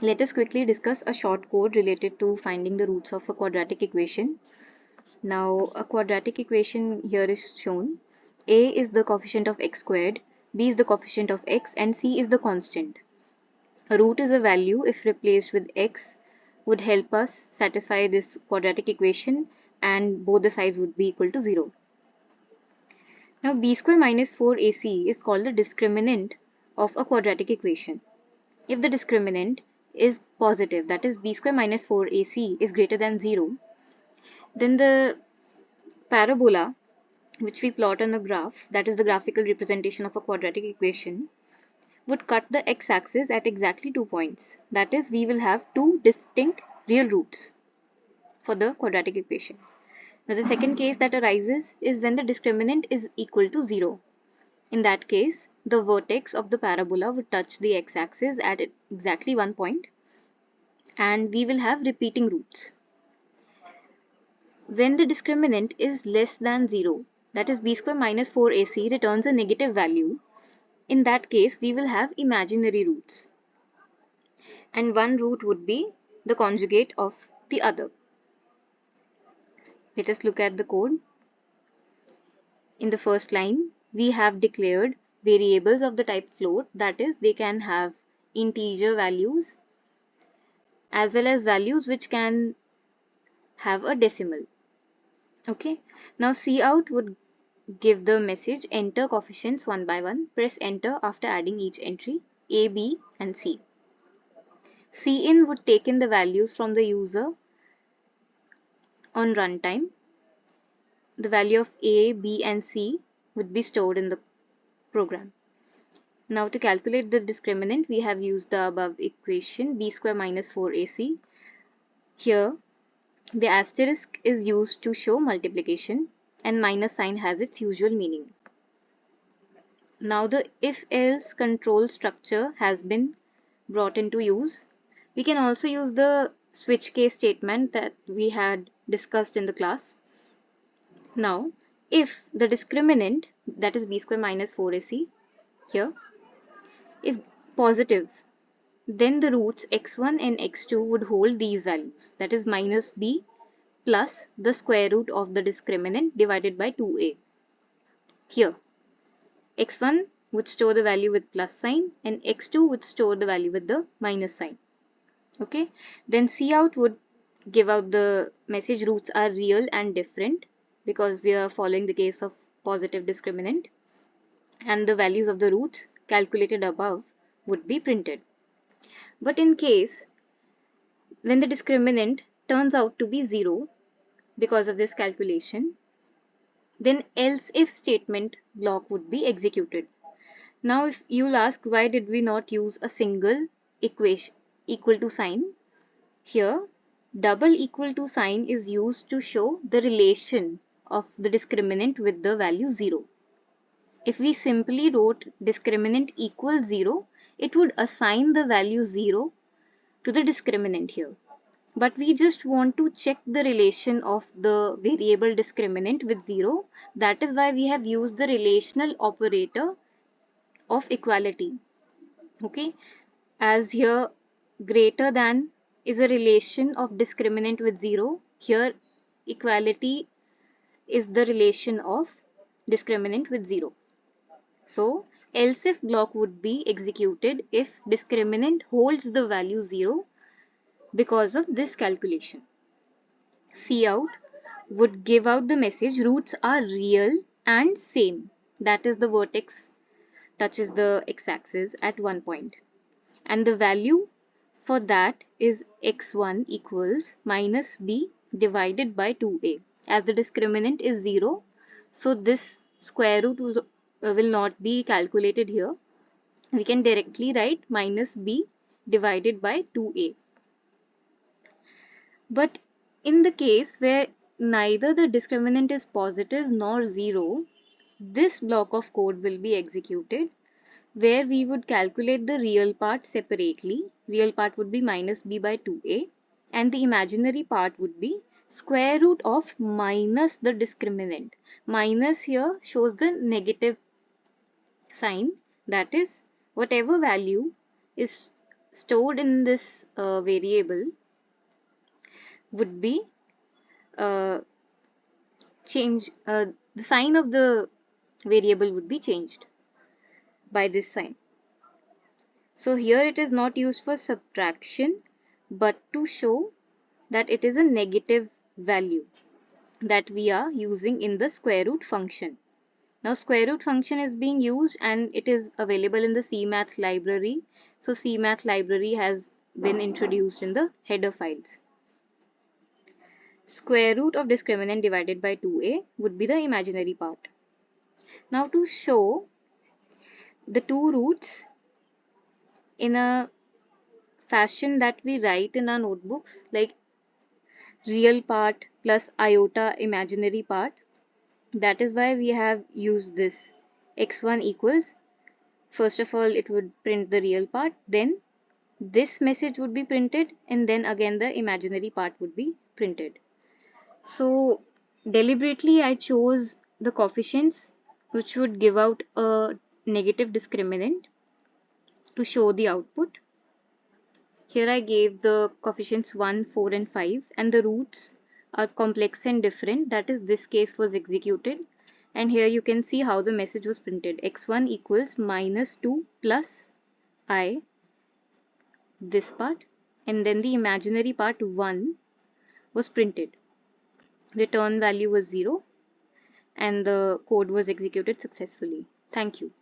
Let us quickly discuss a short code related to finding the roots of a quadratic equation. Now, a quadratic equation here is shown. A is the coefficient of x squared, b is the coefficient of x, and c is the constant. A root is a value if replaced with x would help us satisfy this quadratic equation, and both the sides would be equal to 0. Now, b square minus 4ac is called the discriminant of a quadratic equation. If the discriminant is positive, that is b square minus 4ac is greater than 0, then the parabola which we plot on the graph, that is the graphical representation of a quadratic equation, would cut the x-axis at exactly 2 points. That is, we will have two distinct real roots for the quadratic equation. Now, the second case that arises is when the discriminant is equal to 0. In that case, the vertex of the parabola would touch the x-axis at exactly 1 point, and we will have repeating roots. When the discriminant is less than 0, that is b square minus 4ac returns a negative value, in that case we will have imaginary roots. And one root would be the conjugate of the other. Let us look at the code. In the first line, we have declared variables of the type float, that is, they can have integer values as well as values which can have a decimal. Okay, now cout would give the message enter coefficients one by one. Press enter after adding each entry a, b and c. Cin would take in the values from the user on runtime. The value of a, b and c would be stored in the program. Now to calculate the discriminant, we have used the above equation b square minus 4ac. Here the asterisk is used to show multiplication and minus sign has its usual meaning. Now the if-else control structure has been brought into use. We can also use the switch case statement that we had discussed in the class. Now, if the discriminant, that is b square minus 4ac here, is positive, then the roots x1 and x2 would hold these values, that is minus b plus the square root of the discriminant divided by 2a. Here, x1 would store the value with plus sign and x2 would store the value with the minus sign. Okay, then cout would give out the message roots are real and different because we are following the case of positive discriminant, and the values of the roots calculated above would be printed. But in case when the discriminant turns out to be 0 because of this calculation, then else if statement block would be executed. Now if you'll ask why did we not use a single equation equal to sign, here double equal to sign is used to show the relation of the discriminant with the value 0. If we simply wrote discriminant equals 0, it would assign the value 0 to the discriminant here. But we just want to check the relation of the variable discriminant with 0. That is why we have used the relational operator of equality. Okay, as here greater than is a relation of discriminant with 0. Here equality is the relation of discriminant with 0. So else if block would be executed if discriminant holds the value 0 because of this calculation. Cout would give out the message roots are real and same, that is the vertex touches the x-axis at 1 point, and the value for that is x1 equals minus b divided by 2a. As the discriminant is 0, so this square root will not be calculated here. We can directly write minus b divided by 2a. But in the case where neither the discriminant is positive nor 0, this block of code will be executed where we would calculate the real part separately. Real part would be minus b by 2a and the imaginary part would be square root of minus the discriminant. Minus here shows the negative sign, that is whatever value is stored in this variable would be the sign of the variable would be changed by this sign. So here it is not used for subtraction, but to show that it is a negative value that we are using in the square root function. Now square root function is being used and it is available in the CMath library. So CMath library has been introduced in the header files. Square root of discriminant divided by 2a would be the imaginary part. Now to show the two roots in a fashion that we write in our notebooks, like real part plus iota imaginary part, that is why we have used this. X1 equals, first of all it would print the real part, then this message would be printed, and then again the imaginary part would be printed. So deliberately I chose the coefficients which would give out a negative discriminant to show the output. Here I gave the coefficients 1, 4 and 5, and the roots are complex and different, that is this case was executed, and here you can see how the message was printed. X1 equals minus 2 plus I, this part, and then the imaginary part 1 was printed. Return value was 0 and the code was executed successfully. Thank you.